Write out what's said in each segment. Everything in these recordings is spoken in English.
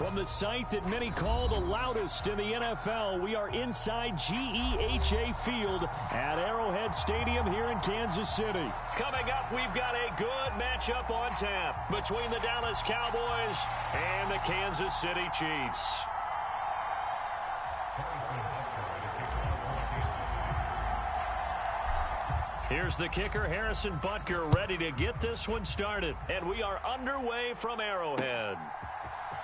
From the site that many call the loudest in the NFL, we are inside GEHA Field at Arrowhead Stadium here in Kansas City. Coming up, we've got a good matchup on tap between the Dallas Cowboys and the Kansas City Chiefs. Here's the kicker, Harrison Butker, ready to get this one started. And we are underway from Arrowhead.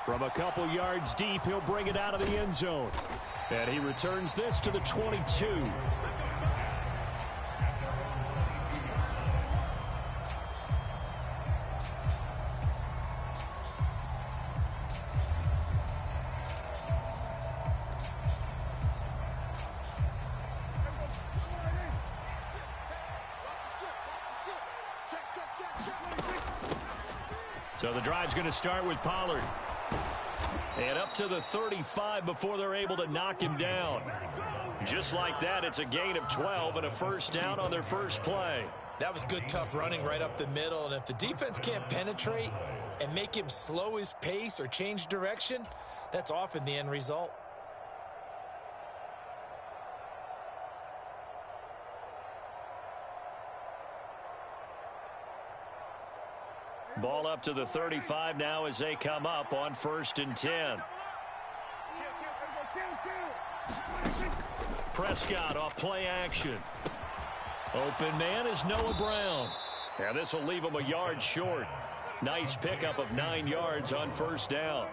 From a couple yards deep, he'll bring it out of the end zone. And he returns this to the 22. So the drive's going to start with Pollard. And up to the 35 before they're able to knock him down. Just like that, it's a gain of 12 and a first down on their first play. That was good, tough running right up the middle. And if the defense can't penetrate and make him slow his pace or change direction, that's often the end result. Ball up to the 35 now as they come up on 1st and 10. Prescott off play action. Open man is Noah Brown. And this will leave him a yard short. Nice pickup of 9 yards on 1st down.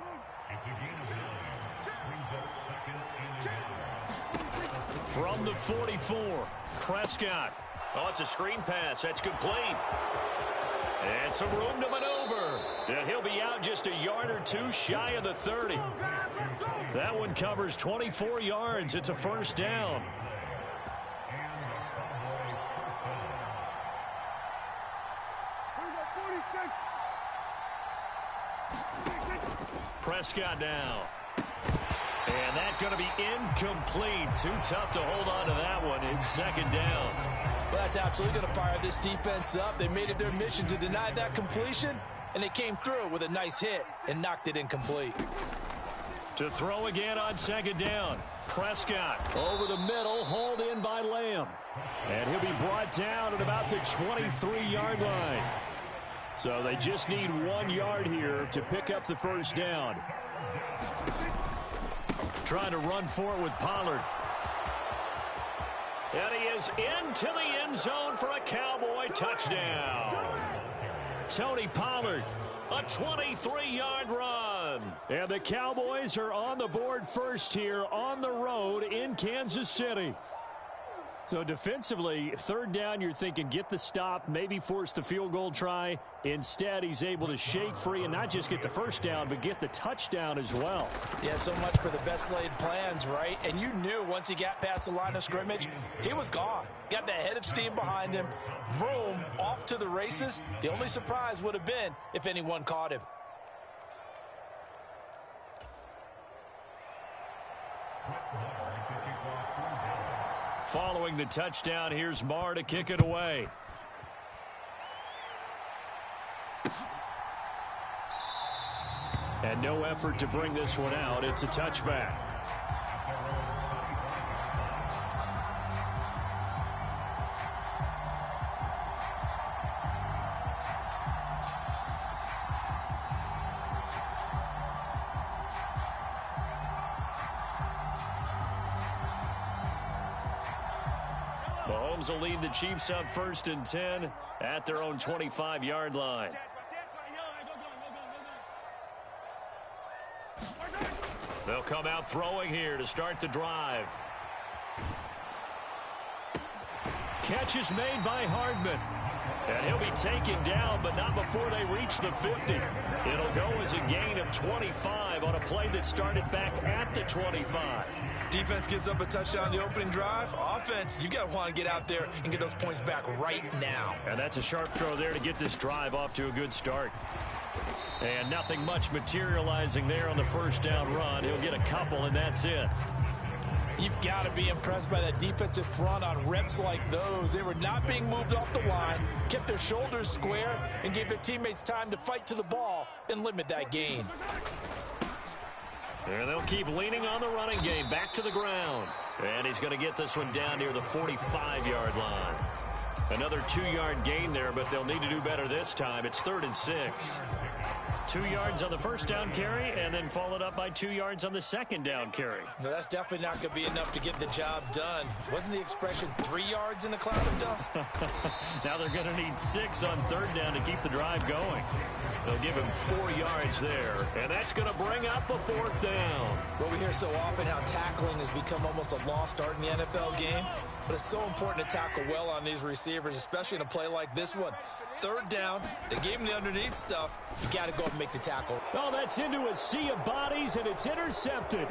From the 44, Prescott. Oh, it's a screen pass. That's complete. And some room to maneuver. And he'll be out just a yard or two shy of the 30. That one covers 24 yards. It's a first down. Prescott now. And that's going to be incomplete. Too tough to hold on to that one. It's 2nd down. Well, that's absolutely going to fire this defense up. They made it their mission to deny that completion, and they came through with a nice hit and knocked it incomplete. To throw again on 2nd down. Prescott over the middle, hauled in by Lamb. And he'll be brought down at about the 23-yard line. So they just need 1 yard here to pick up the first down. Trying to run for it with Pollard. And he is into the end zone for a Cowboy touchdown. Tony Pollard, a 23-yard run. And the Cowboys are on the board first here on the road in Kansas City. So defensively, 3rd down, you're thinking get the stop, maybe force the field goal try. Instead, he's able to shake free and not just get the first down, but get the touchdown as well. Yeah, so much for the best laid plans, right? And you knew once he got past the line of scrimmage, he was gone. Got that head of steam behind him. Vroom, off to the races. The only surprise would have been if anyone caught him. Following the touchdown, here's Marr to kick it away. And no effort to bring this one out. It's a touchback. Mahomes will lead the Chiefs up 1st and 10 at their own 25-yard line. They'll come out throwing here to start the drive. Catch is made by Hardman. And he'll be taken down, but not before they reach the 50. It'll go as a gain of 25 on a play that started back at the 25. Defense gives up a touchdown the opening drive. Offense, you got to want to get out there and get those points back right now. And that's a sharp throw there to get this drive off to a good start. And nothing much materializing there on the first down run. He'll get a couple, and that's it. You've got to be impressed by that defensive front on reps like those. They were not being moved off the line, kept their shoulders square, and gave their teammates time to fight to the ball and limit that gain. And they'll keep leaning on the running game. Back to the ground. And he's going to get this one down near the 45-yard line. Another 2-yard gain there, but they'll need to do better this time. It's 3rd and 6. 2 yards on the first down carry, and then followed up by 2 yards on the second down carry. No, that's definitely not going to be enough to get the job done. Wasn't the expression 3 yards in a cloud of dust? Now they're going to need 6 on 3rd down to keep the drive going. They'll give him 4 yards there, and that's going to bring up a 4th down. Well, we hear so often how tackling has become almost a lost art in the NFL game, but it's so important to tackle well on these receivers, especially in a play like this one. 3rd down, they gave him the underneath stuff. You got to go up and make the tackle. Oh, that's into a sea of bodies, and it's intercepted.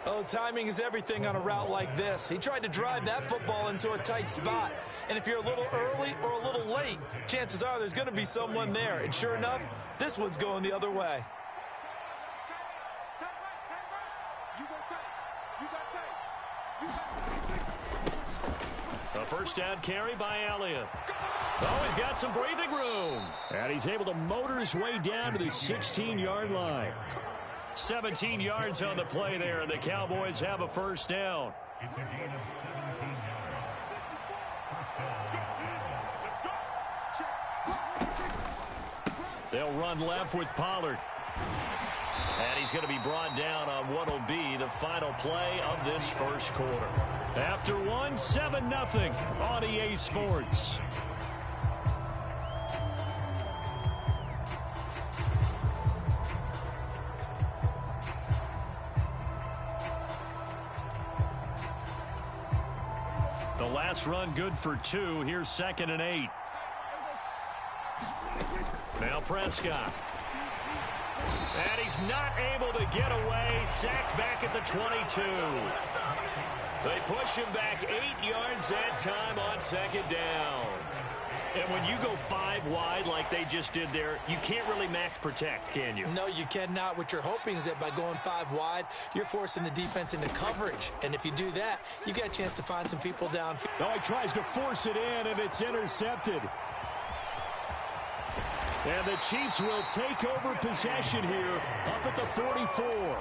Oh, timing is everything on a route like this. He tried to drive that football into a tight spot. And if you're a little early or a little late, chances are there's going to be someone there. And sure enough, this one's going the other way. A first down carry by Elliott. Oh, he's got some breathing room. And he's able to motor his way down to the 16-yard line. 17 yards on the play there, and the Cowboys have a first down. They'll run left with Pollard. And he's going to be brought down on what will be the final play of this first quarter. After one, 7-0 on EA Sports. The last run good for 2. Here's 2nd and 8. Now Prescott. And he's not able to get away. Sacked back at the 22. They push him back 8 yards that time on 2nd down. And when you go 5 wide like they just did there, you can't really max protect, can you? No, you cannot. What you're hoping is that by going 5 wide, you're forcing the defense into coverage. And if you do that, you get a chance to find some people downfield. Oh, he tries to force it in, and it's intercepted. And the Chiefs will take over possession here up at the 44.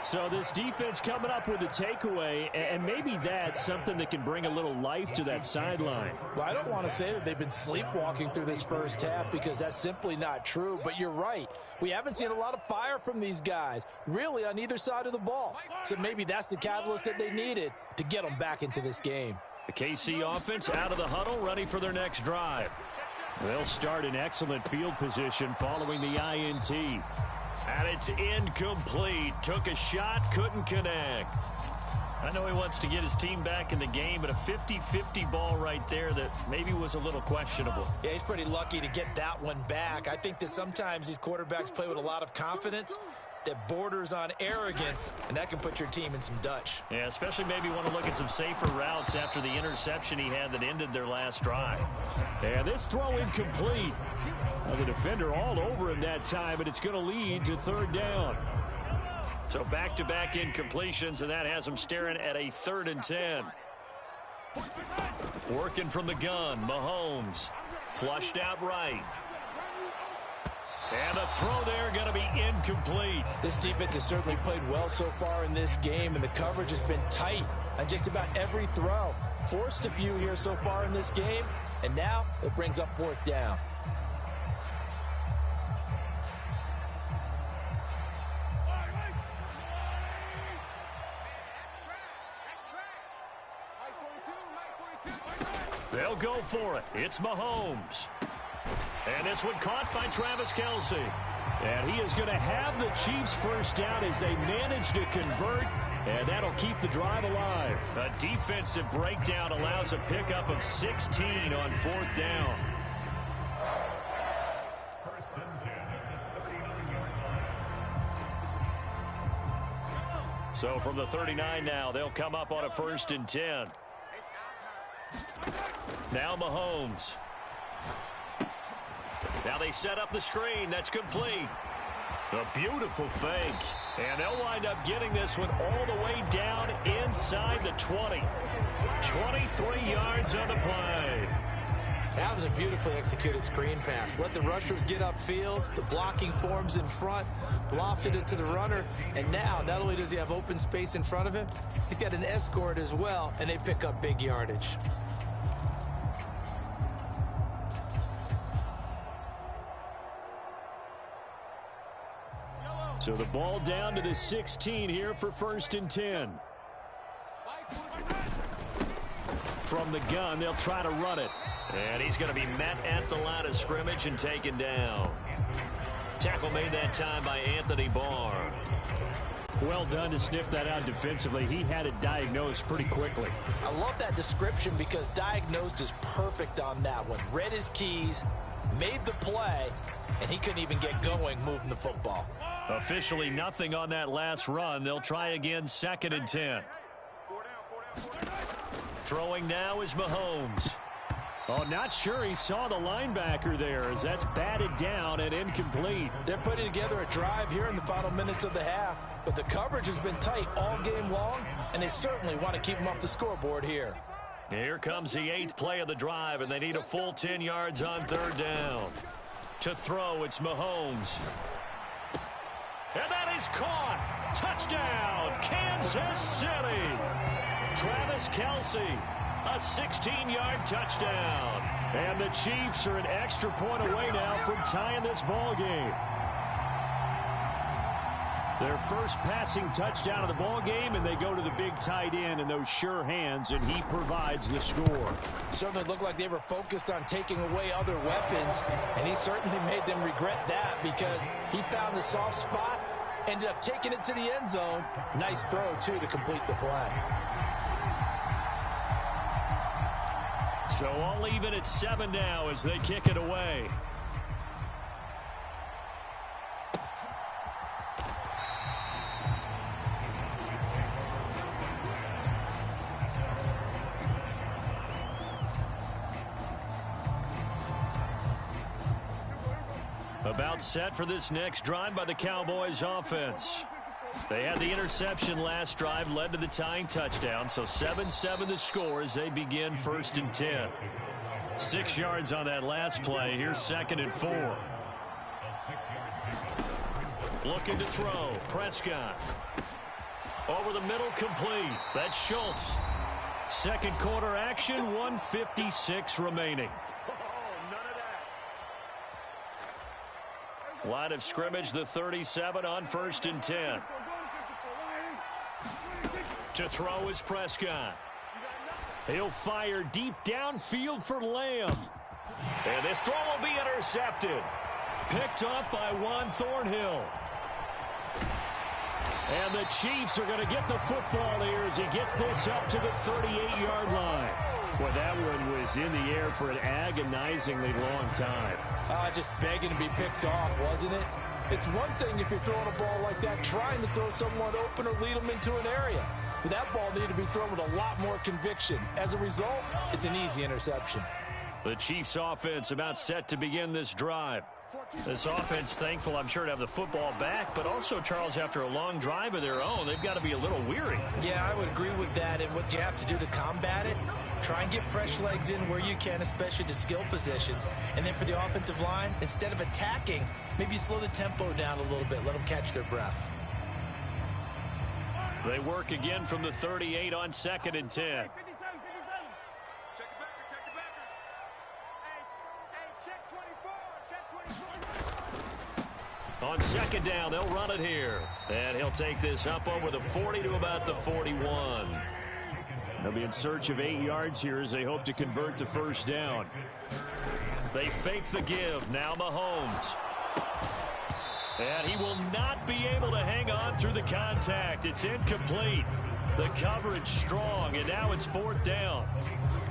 So this defense coming up with a takeaway, and maybe that's something that can bring a little life to that sideline. Well, I don't want to say that they've been sleepwalking through this first half because that's simply not true, but you're right. We haven't seen a lot of fire from these guys, really on either side of the ball. So maybe that's the catalyst that they needed to get them back into this game. The KC offense out of the huddle, ready for their next drive. They'll start in excellent field position following the INT. And it's incomplete. Took a shot, couldn't connect. I know he wants to get his team back in the game, but a 50-50 ball right there that maybe was a little questionable. Yeah, he's pretty lucky to get that one back. I think that sometimes these quarterbacks play with a lot of confidence that borders on arrogance, and that can put your team in some Dutch. Yeah, especially maybe want to look at some safer routes after the interception he had that ended their last drive. And this throw incomplete. Well, the defender all over him that time, but it's going to lead to 3rd down. So back-to-back incompletions, and that has them staring at a 3rd and 10. Working from the gun, Mahomes. Flushed out right. And the throw there going to be incomplete. This defense has certainly played well so far in this game, and the coverage has been tight on just about every throw. Forced a few here so far in this game, and now it brings up 4th down. They'll go for it. It's Mahomes. And this one caught by Travis Kelce. And he is going to have the Chiefs first down as they manage to convert. And that'll keep the drive alive. A defensive breakdown allows a pickup of 16 on 4th down. So from the 39 now, they'll come up on a 1st and 10. Now Mahomes. Now they set up the screen. That's complete. A beautiful fake. And they'll wind up getting this one all the way down inside the 20. 23 yards on the play. That was a beautifully executed screen pass. Let the rushers get upfield. The blocking forms in front. Lofted it to the runner. And now, not only does he have open space in front of him, he's got an escort as well, and they pick up big yardage. So the ball down to the 16 here for 1st and 10. From the gun, they'll try to run it. And he's going to be met at the line of scrimmage and taken down. Tackle made that time by Anthony Barr. Well done to sniff that out defensively. He had it diagnosed pretty quickly. I love that description because diagnosed is perfect on that one. Read his keys, made the play, and he couldn't even get going moving the football. Officially nothing on that last run. They'll try again, 2nd and 10. Throwing now is Mahomes. Oh, not sure he saw the linebacker there as that's batted down and incomplete. They're putting together a drive here in the final minutes of the half, but the coverage has been tight all game long, and they certainly want to keep them off the scoreboard here. Here comes the 8th play of the drive, and they need a full 10 yards on 3rd down. To throw, it's Mahomes. And that is caught. Touchdown, Kansas City. Travis Kelce, a 16-yard touchdown. And the Chiefs are an extra point away now from tying this ball game. Their first passing touchdown of the ball game, and they go to the big tight end in those sure hands, and he provides the score. Certainly looked like they were focused on taking away other weapons, and he certainly made them regret that because he found the soft spot, ended up taking it to the end zone. Nice throw, too, to complete the play. So all even at 7 now as they kick it away. About set for this next drive by the Cowboys offense. They had the interception last drive, led to the tying touchdown, so 7-7 the score as they begin 1st and 10. 6 yards on that last play. Here's 2nd and 4. Looking to throw. Prescott. Over the middle, complete. That's Schultz. Second quarter action, 1:56 remaining. Line of scrimmage, the 37 on 1st and 10. To throw is Prescott. He'll fire deep downfield for Lamb. And this throw will be intercepted. Picked up by Juan Thornhill. And the Chiefs are going to get the football here as he gets this up to the 38-yard line. Well, that one was in the air for an agonizingly long time. Just begging to be picked off, wasn't it? It's one thing if you're throwing a ball like that, trying to throw someone open or lead them into an area. But that ball needed to be thrown with a lot more conviction. As a result, it's an easy interception. The Chiefs offense about set to begin this drive. This offense thankful, I'm sure, to have the football back, but also, Charles, after a long drive of their own, they've got to be a little weary. Yeah, I would agree with that, and what you have to do to combat it, try and get fresh legs in where you can, especially to skill positions. And then for the offensive line, instead of attacking, maybe slow the tempo down a little bit, let them catch their breath. They work again from the 38 on 2nd and 10. On 2nd down, they'll run it here. And he'll take this up over the 40 to about the 41. They'll be in search of 8 yards here as they hope to convert the 1st down. They fake the give. Now Mahomes. And he will not be able to hang on through the contact. It's incomplete. The coverage strong, and now it's 4th down.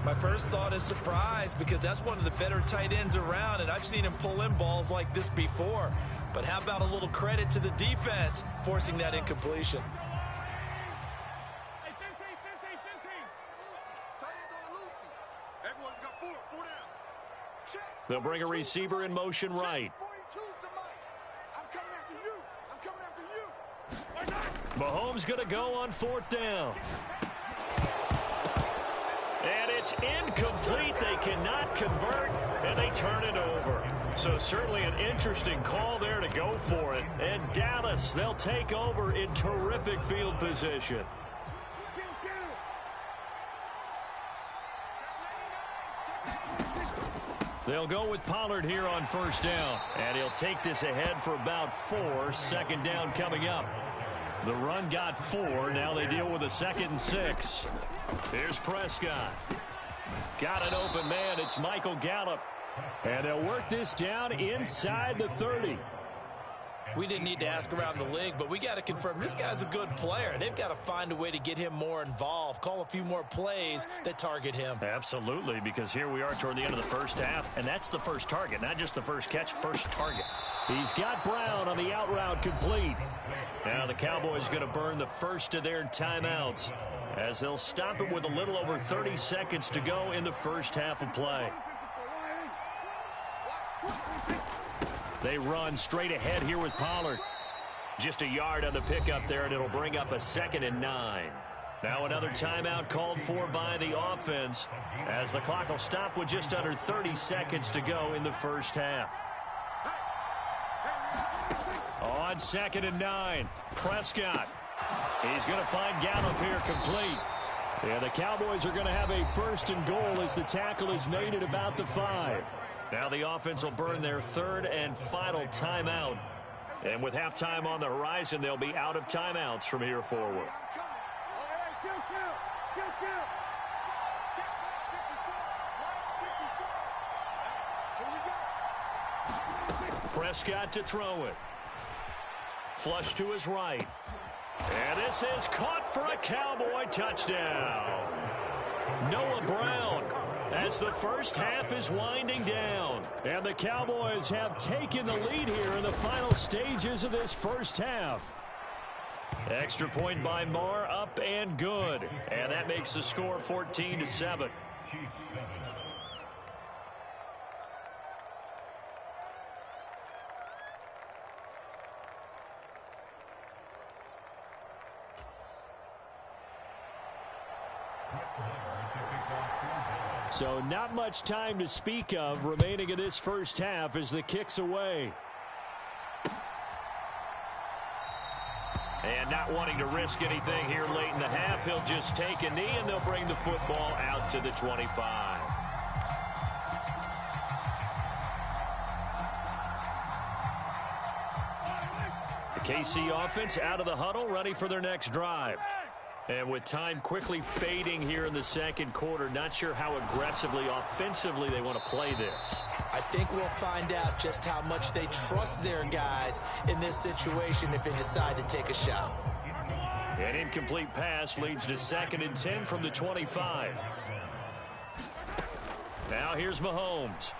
My first thought is surprise because that's one of the better tight ends around, and I've seen him pull in balls like this before. But how about a little credit to the defense forcing that incompletion? They'll bring a receiver in motion right. Mahomes going to go on 4th down. And it's incomplete. They cannot convert, and they turn it over. So certainly an interesting call there to go for it. And Dallas, they'll take over in terrific field position. They'll go with Pollard here on first down. And he'll take this ahead for about 4. Second down coming up. The run got 4. Now they deal with a 2nd and 6. Here's Prescott. Got an open man. It's Michael Gallup. And they'll work this down inside the 30. We didn't need to ask around the league, but we got to confirm this guy's a good player. They've got to find a way to get him more involved, call a few more plays that target him. Absolutely, because here we are toward the end of the first half, and that's the first target, not just the first catch, first target. He's got Brown on the out route complete. Now the Cowboys going to burn the first of their timeouts as they'll stop it with a little over 30 seconds to go in the first half of play. They run straight ahead here with Pollard. Just a yard on the pickup there, and it'll bring up a 2nd and 9. Now another timeout called for by the offense as the clock will stop with just under 30 seconds to go in the first half. On 2nd and 9, Prescott. He's going to find Gallup here complete. And the Cowboys are going to have a 1st and goal as the tackle is made at about the 5. Now the offense will burn their 3rd and final timeout. And with halftime on the horizon, they'll be out of timeouts from here forward. Prescott to throw it. Flush to his right. And this is caught for a Cowboy touchdown. Noah Brown, as the first half is winding down. And the Cowboys have taken the lead here in the final stages of this first half. Extra point by Marr, up and good. And that makes the score 14-7. So not much time to speak of remaining in this first half as the kick's away. And not wanting to risk anything here late in the half, he'll just take a knee and they'll bring the football out to the 25. The KC offense out of the huddle, ready for their next drive. And with time quickly fading here in the second quarter, not sure how aggressively, offensively they want to play this. I think we'll find out just how much they trust their guys in this situation if they decide to take a shot. An incomplete pass leads to 2nd and 10 from the 25. Now here's Mahomes.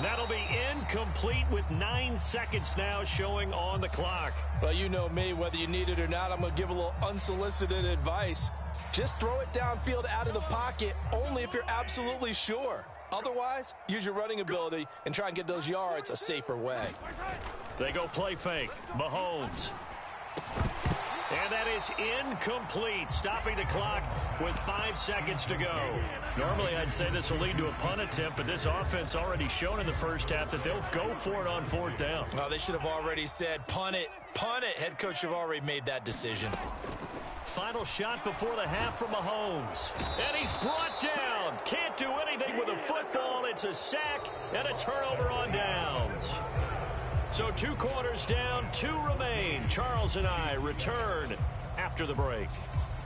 That'll be incomplete with 9 seconds now showing on the clock. Well, you know me, whether you need it or not, I'm going to give a little unsolicited advice. Just throw it downfield out of the pocket only if you're absolutely sure. Otherwise, use your running ability and try and get those yards a safer way. They go play fake. Mahomes. And that is incomplete, stopping the clock with 5 seconds to go. Normally, I'd say this will lead to a punt attempt, but this offense already shown in the first half that they'll go for it on 4th down. Oh, they should have already said, punt it, punt it. Head coach have already made that decision. Final shot before the half from Mahomes. And he's brought down. Can't do anything with a football. It's a sack and a turnover on downs. So 2 quarters down, 2 remain. Charles and I return after the break.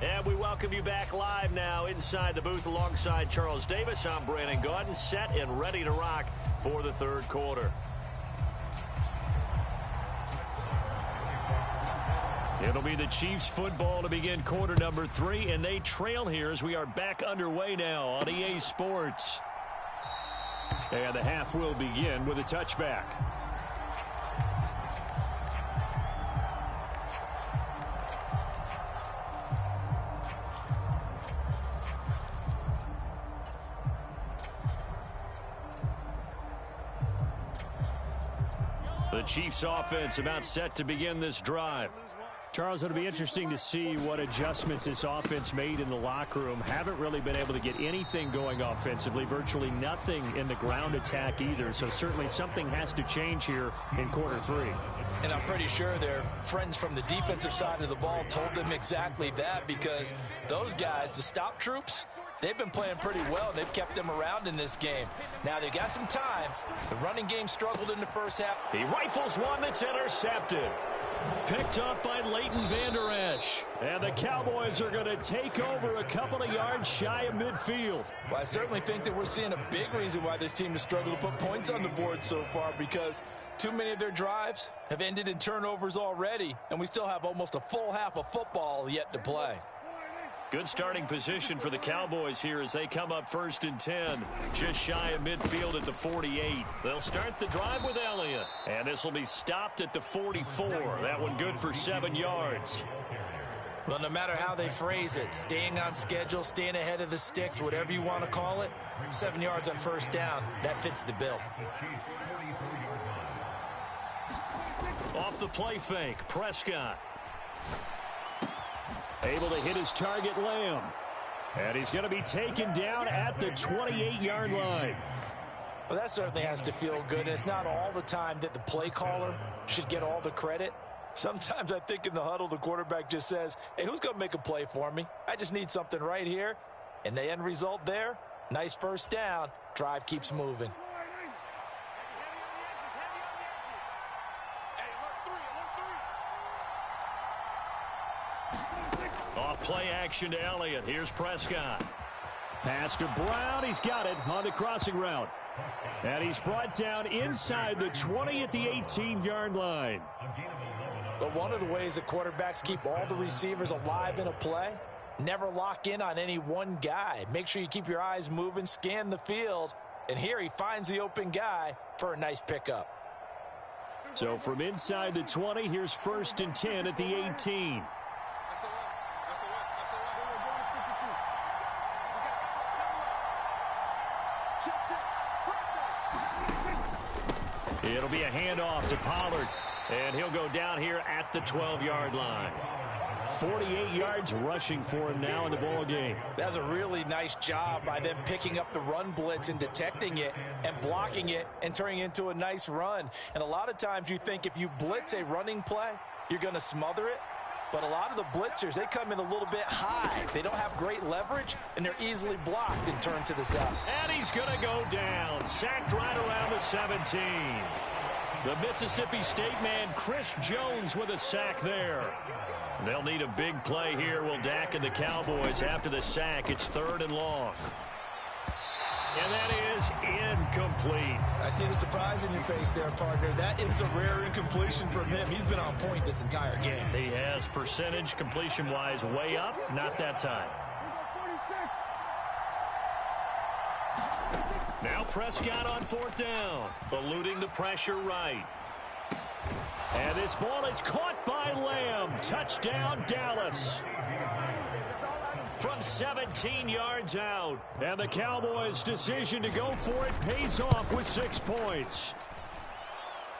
And we welcome you back live now inside the booth alongside Charles Davis. I'm Brandon Gaudin, set and ready to rock for the 3rd quarter. It'll be the Chiefs football to begin quarter number 3, and they trail here as we are back underway now on EA Sports. And the half will begin with a touchback. The Chiefs offense about set to begin this drive. Charles, it'll be interesting to see what adjustments this offense made in the locker room. Haven't really been able to get anything going offensively, virtually nothing in the ground attack either. So certainly something has to change here in quarter three. And I'm pretty sure their friends from the defensive side of the ball told them exactly that, because those guys, the stop troops, they've been playing pretty well. They've kept them around in this game. Now they've got some time. The running game struggled in the first half. He rifles one that's intercepted. Picked up by Leighton Vander Esch. And the Cowboys are going to take over a couple of yards shy of midfield. Well, I certainly think that we're seeing a big reason why this team has struggled to put points on the board so far, because too many of their drives have ended in turnovers already, and we still have almost a full half of football yet to play. Good starting position for the Cowboys here as they come up 1st and 10. Just shy of midfield at the 48. They'll start the drive with Elliott. And this will be stopped at the 44. That one good for 7 yards. Well, no matter how they phrase it, staying on schedule, staying ahead of the sticks, whatever you want to call it, 7 yards on 1st down, that fits the bill. Off the play fake, Prescott. Able to hit his target, Lamb. And he's going to be taken down at the 28-yard line. Well, that certainly has to feel good. And it's not all the time that the play caller should get all the credit. Sometimes I think in the huddle, the quarterback just says, hey, who's going to make a play for me? I just need something right here. And the end result there, nice 1st down. Drive keeps moving. Off play action to Elliott. Here's Prescott. Pass to Brown. He's got it on the crossing route. And he's brought down inside the 20 at the 18-yard line. But one of the ways that quarterbacks keep all the receivers alive in a play, never lock in on any one guy. Make sure you keep your eyes moving, scan the field. And here he finds the open guy for a nice pickup. So from inside the 20, here's 1st and 10 at the 18. It'll be a handoff to Pollard, and he'll go down here at the 12-yard line. 48 yards rushing for him now in the ball game. That's a really nice job by them picking up the run blitz and detecting it and blocking it and turning it into a nice run. And a lot of times you think if you blitz a running play, you're going to smother it. But a lot of the blitzers, they come in a little bit high. They don't have great leverage, and they're easily blocked and turned to the side. And he's going to go down. Sacked right around the 17. The Mississippi State man, Chris Jones, with a sack there. They'll need a big play here. Will Dak and the Cowboys after the sack. It's 3rd and long. And that is incomplete. I see the surprise in your face there, partner. That is a rare incompletion from him. He's been on point this entire game. He has percentage completion-wise way up. Not that time. Now Prescott on 4th down. Eluding the pressure right. And this ball is caught by Lamb. Touchdown, Dallas. From 17 yards out. And the Cowboys' decision to go for it pays off with 6 points.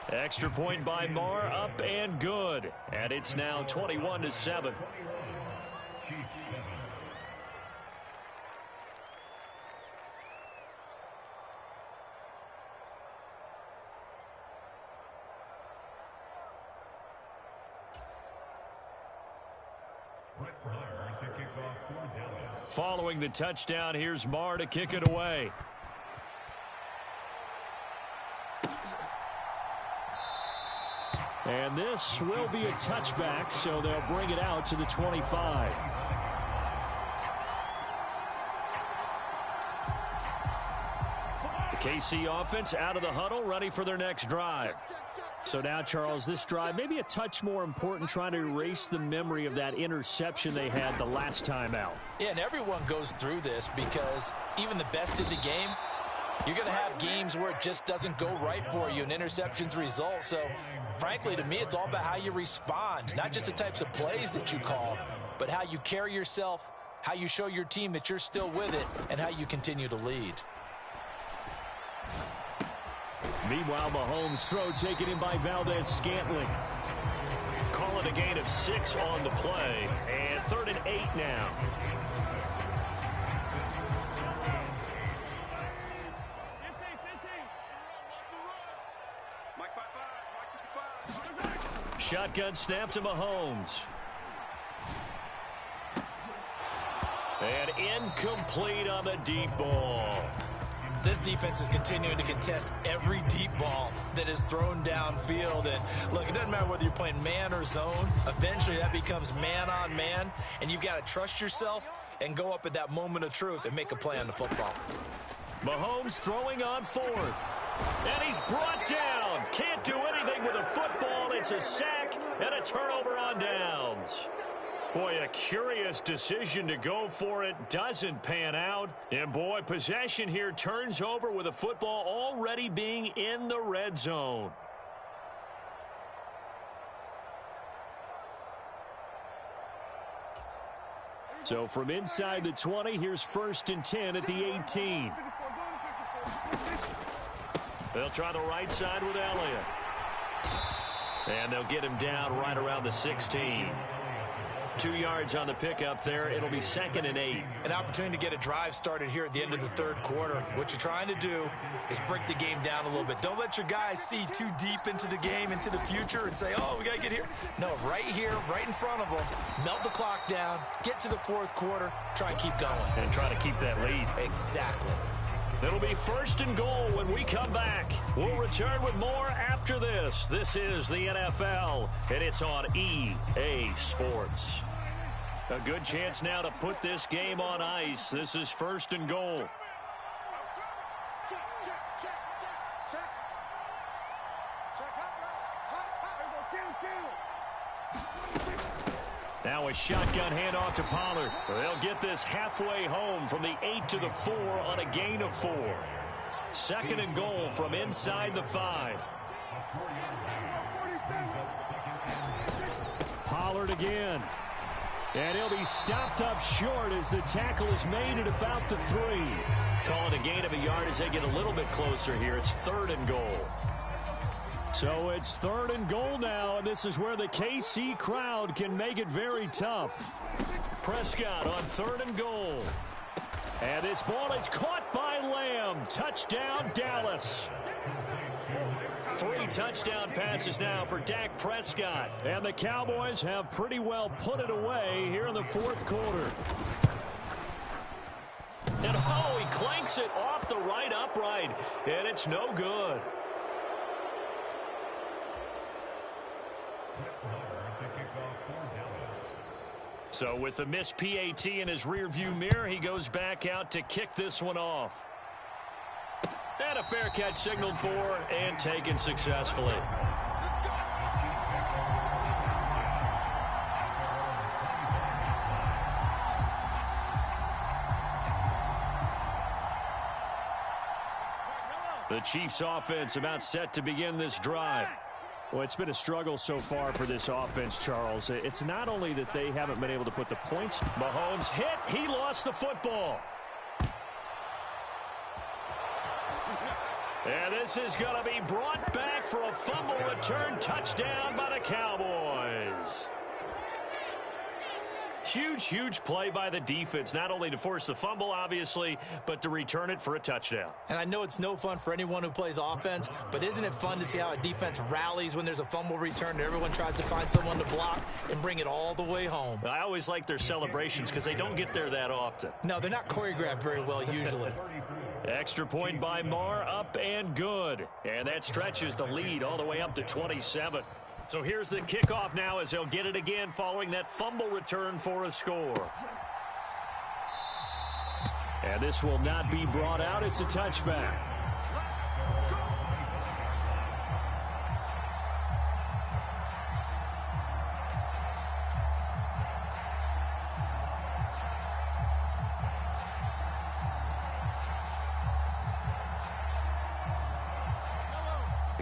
Extra point by Marr, up and good. And it's now 21-7. Following the touchdown, here's Marr to kick it away. And this will be a touchback, so they'll bring it out to the 25. The KC offense out of the huddle, ready for their next drive. So now, Charles, this drive maybe a touch more important, trying to erase the memory of that interception they had the last time out. Yeah, and everyone goes through this because even the best in the game, you're going to have games where it just doesn't go right for you and interceptions result. So, frankly, to me, it's all about how you respond, not just the types of plays that you call, but how you carry yourself, how you show your team that you're still with it, and how you continue to lead. Meanwhile, Mahomes' throw taken in by Valdez-Scantling. Calling calling a gain of 6 on the play. And 3rd and 8 now. Shotgun snap to Mahomes. And incomplete on the deep ball. This defense is continuing to contest every deep ball that is thrown downfield. And look, it doesn't matter whether you're playing man or zone. Eventually that becomes man on man. And you've got to trust yourself and go up at that moment of truth and make a play on the football. Mahomes throwing on 4th. And he's brought down. Can't do anything with a football. It's a sack and a turnover on downs. Boy, a curious decision to go for it. Doesn't pan out. And, boy, possession here turns over with a football already being in the red zone. So from inside the 20, here's 1st and 10 at the 18. They'll try the right side with Elliott. And they'll get him down right around the 16. 2 yards on the pickup there. It'll be 2nd and 8. An opportunity to get a drive started here at the end of the 3rd quarter. What you're trying to do is break the game down a little bit. Don't let your guys see too deep into the game, into the future, and say, oh, we got to get here. No, right here, right in front of them. Melt the clock down, get to the 4th quarter, try and keep going. And try to keep that lead. Exactly. It'll be 1st and goal when we come back. We'll return with more after this. This is the NFL, and it's on EA Sports. A good chance now to put this game on ice. This is 1st and goal. Now a shotgun handoff to Pollard. They'll get this halfway home from the 8 to the 4 on a gain of 4. 2nd and goal from inside the 5. Pollard again. And he'll be stopped up short as the tackle is made at about the 3. Calling a gain of a yard as they get a little bit closer here. It's 3rd and goal. So it's 3rd and goal now, and this is where the KC crowd can make it very tough. Prescott on 3rd and goal. And this ball is caught by Lamb. Touchdown, Dallas. 3 touchdown passes now for Dak Prescott. And the Cowboys have pretty well put it away here in the 4th quarter. And oh, he clanks it off the right upright. And it's no good. So with the missed PAT in his rearview mirror, he goes back out to kick this one off. And a fair catch signaled for and taken successfully. The Chiefs offense about set to begin this drive. Well, it's been a struggle so far for this offense, Charles. It's not only that they haven't been able to put the points. Mahomes hit. He lost the football. And this is going to be brought back for a fumble return touchdown by the Cowboys. Huge, huge play by the defense, not only to force the fumble, obviously, but to return it for a touchdown. And I know it's no fun for anyone who plays offense, but isn't it fun to see how a defense rallies when there's a fumble return and everyone tries to find someone to block and bring it all the way home? I always like their celebrations because they don't get there that often. No, they're not choreographed very well usually. Extra point by Marr, up and good. And that stretches the lead all the way up to 27. So here's the kickoff now as they'll get it again following that fumble return for a score. And this will not be brought out. It's a touchback.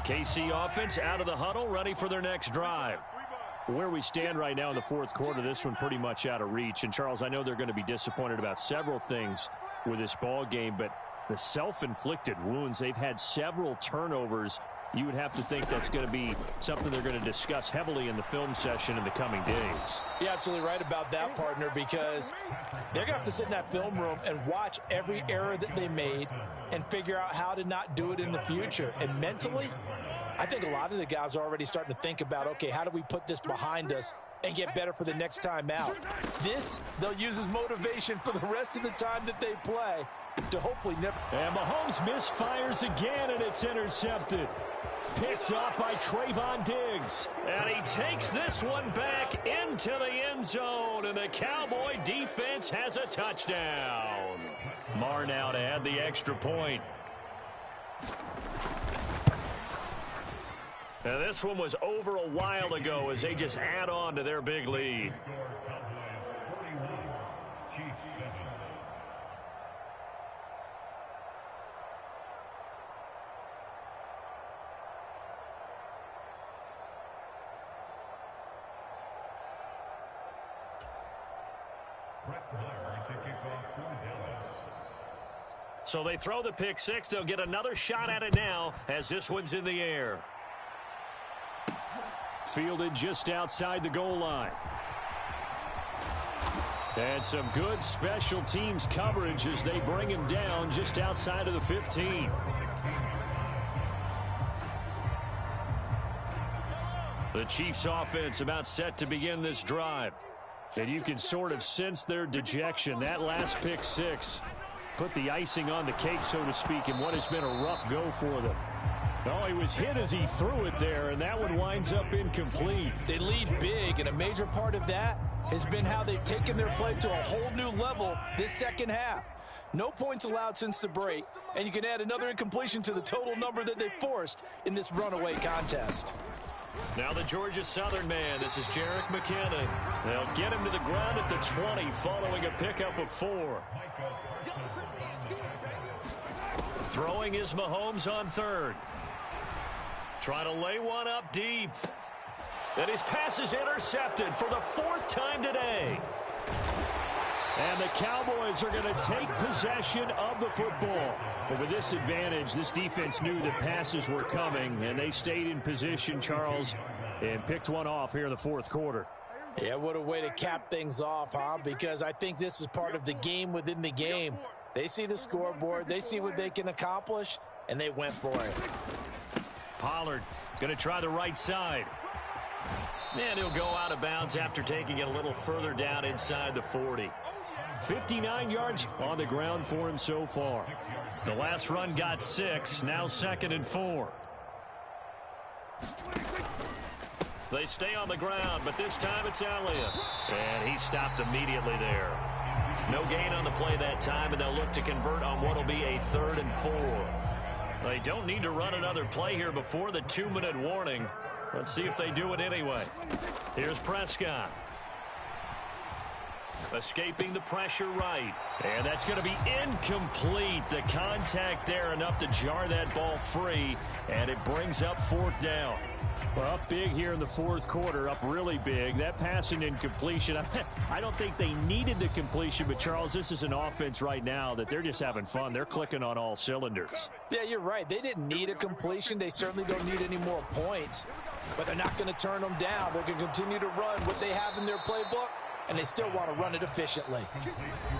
KC offense out of the huddle, ready for their next drive. Where we stand right now in the 4th quarter, this one pretty much out of reach. And, Charles, I know they're going to be disappointed about several things with this ball game, but the self-inflicted wounds, they've had several turnovers you would have to think that's going to be something they're going to discuss heavily in the film session in the coming days. You're absolutely right about that, partner, because they're going to have to sit in that film room and watch every error that they made and figure out how to not do it in the future. And mentally, I think a lot of the guys are already starting to think about, okay, how do we put this behind us and get better for the next time out? This, they'll use as motivation for the rest of the time that they play to hopefully never. And Mahomes misfires again, and it's intercepted. Picked off by Trayvon Diggs. And he takes this one back into the end zone, and the Cowboy defense has a touchdown. Marr now to add the extra point. Now this one was over a while ago as they just add on to their big lead. So they throw the pick six. They'll get another shot at it now as this one's in the air. Fielded just outside the goal line. And some good special teams coverage as they bring him down just outside of the 15. The Chiefs offense about set to begin this drive. And you can sort of sense their dejection. That last pick six put the icing on the cake, so to speak, in what has been a rough go for them. Oh, he was hit as he threw it there, and that one winds up incomplete. They lead big, and a major part of that has been how they've taken their play to a whole new level this second half. No points allowed since the break, and you can add another incompletion to the total number that they forced in this runaway contest. Now the Georgia Southern man. This is Jerick McKinnon. They'll get him to the ground at the 20 following a pickup of 4. Throwing is Mahomes on third. Trying to lay one up deep. And his pass is intercepted for the 4th time today. And the Cowboys are going to take possession of the football. But with this advantage, this defense knew that passes were coming, and they stayed in position, Charles, and picked one off here in the 4th quarter. Yeah, what a way to cap things off, huh? Because I think this is part of the game within the game. They see the scoreboard, they see what they can accomplish, and they went for it. Pollard going to try the right side. And he'll go out of bounds after taking it a little further down inside the 40. 59 yards on the ground for him so far. The last run got 6, now 2nd and 4. They stay on the ground, but this time it's Elliott. And he stopped immediately there. No gain on the play that time, and they'll look to convert on what will be a 3rd and 4. They don't need to run another play here before the 2-minute warning. Let's see if they do it anyway. Here's Prescott. Escaping the pressure right. And that's going to be incomplete. The contact there enough to jar that ball free. And it brings up 4th down. Well, up big here in the 4th quarter, up really big. That passing incompletion, I don't think they needed the completion, but Charles, this is an offense right now that they're just having fun. They're clicking on all cylinders. Yeah, you're right. They didn't need a completion. They certainly don't need any more points, but they're not going to turn them down. They're going to continue to run what they have in their playbook, and they still want to run it efficiently.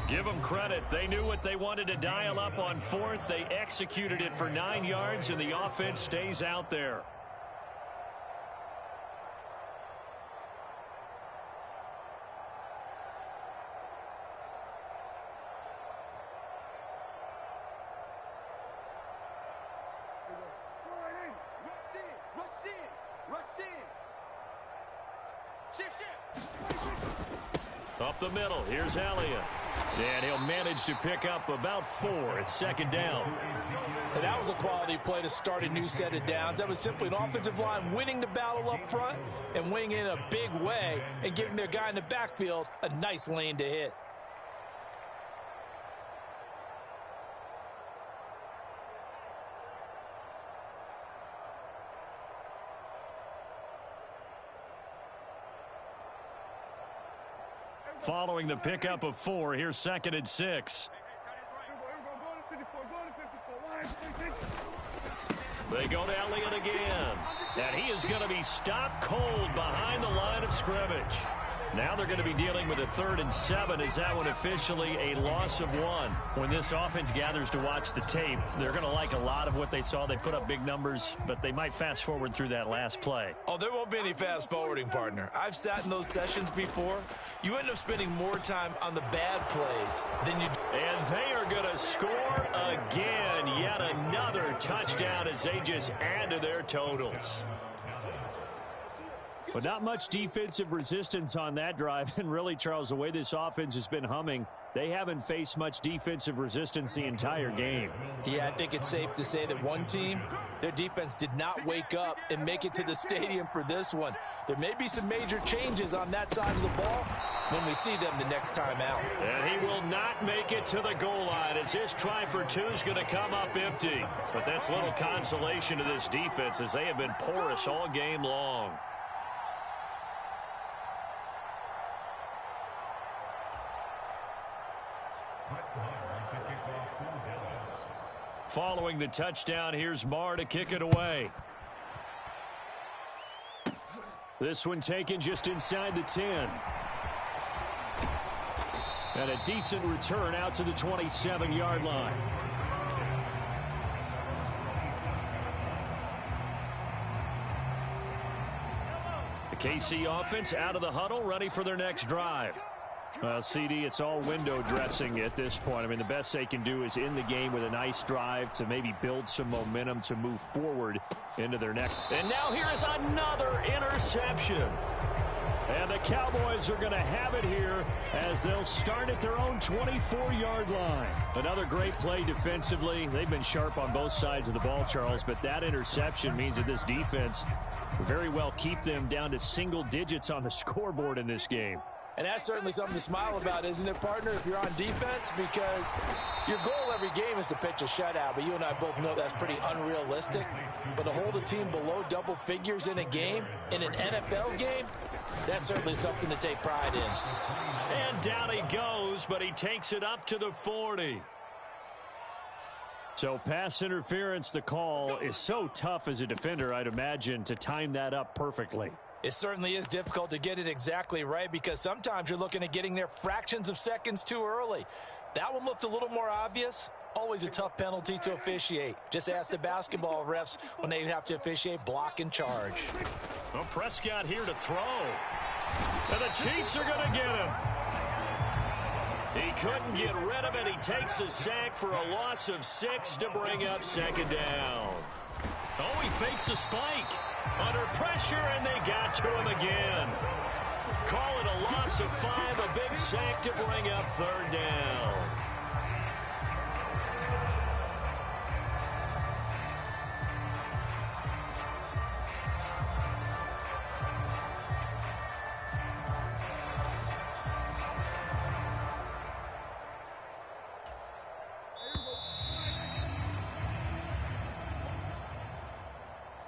Give them credit. They knew what they wanted to dial up on 4th. They executed it for 9 yards, and the offense stays out there. Up the middle, here's Elliott. And he'll manage to pick up about 4. It's 2nd down. And that was a quality play to start a new set of downs. That was simply an offensive line winning the battle up front and winning in a big way and giving their guy in the backfield a nice lane to hit. Following the pickup of 4, here's 2nd and 6. They go to Elliott again. And he is going to be stopped cold behind the line of scrimmage. Now they're going to be dealing with a 3rd and 7. Is that one officially a loss of 1? When this offense gathers to watch the tape, they're going to like a lot of what they saw. They put up big numbers, but they might fast forward through that last play. Oh, there won't be any fast forwarding, partner. I've sat in those sessions before. You end up spending more time on the bad plays than you do. And they are going to score again. Yet another touchdown as they just add to their totals. But not much defensive resistance on that drive. And really, Charles, the way this offense has been humming, they haven't faced much defensive resistance the entire game. Yeah, I think it's safe to say that one team, their defense did not wake up and make it to the stadium for this one. There may be some major changes on that side of the ball when we see them the next time out. And he will not make it to the goal line as his try for 2 is going to come up empty. But that's little consolation to this defense as they have been porous all game long. Following the touchdown, here's Marr to kick it away. This one taken just inside the 10. And a decent return out to the 27-yard line. The KC offense out of the huddle, ready for their next drive. Well, CD, it's all window dressing at this point. I mean, the best they can do is in the game with a nice drive to maybe build some momentum to move forward into their next. And now here is another interception. And the Cowboys are going to have it here as they'll start at their own 24-yard line. Another great play defensively. They've been sharp on both sides of the ball, Charles, but that interception means that this defense will very well keep them down to single digits on the scoreboard in this game. And that's certainly something to smile about, isn't it, partner, if you're on defense? Because your goal every game is to pitch a shutout, but you and I both know that's pretty unrealistic. But to hold a team below double figures in a game, in an NFL game, that's certainly something to take pride in. And down he goes, but he takes it up to the 40. So pass interference, the call is so tough as a defender, I'd imagine, to time that up perfectly. It certainly is difficult to get it exactly right because sometimes you're looking at getting there fractions of seconds too early. That one looked a little more obvious. Always a tough penalty to officiate. Just ask the basketball refs when they have to officiate block and charge. Well, Prescott here to throw. And the Chiefs are going to get him. He couldn't get rid of it. He takes a sack for a loss of 6 to bring up 2nd down. Oh, he fakes a spike. Under pressure, and they got to him again. Call it a loss of 5, a big sack to bring up 3rd down.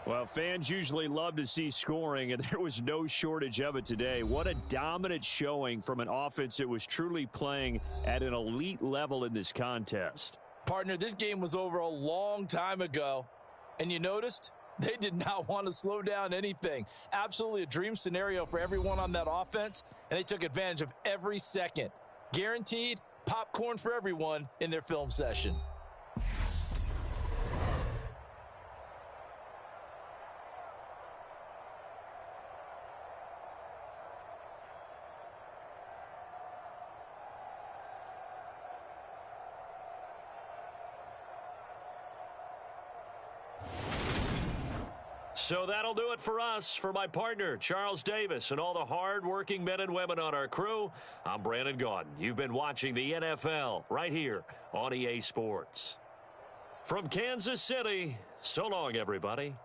Well, fans usually love to see scoring, and there was no shortage of it today. What a dominant showing from an offense that was truly playing at an elite level in this contest. Partner, this game was over a long time ago, and you noticed they did not want to slow down anything. Absolutely a dream scenario for everyone on that offense, and they took advantage of every second. Guaranteed popcorn for everyone in their film session. So that'll do it for us. For my partner, Charles Davis, and all the hard-working men and women on our crew, I'm Brandon Gaudin. You've been watching the NFL right here on EA Sports. From Kansas City, so long, everybody.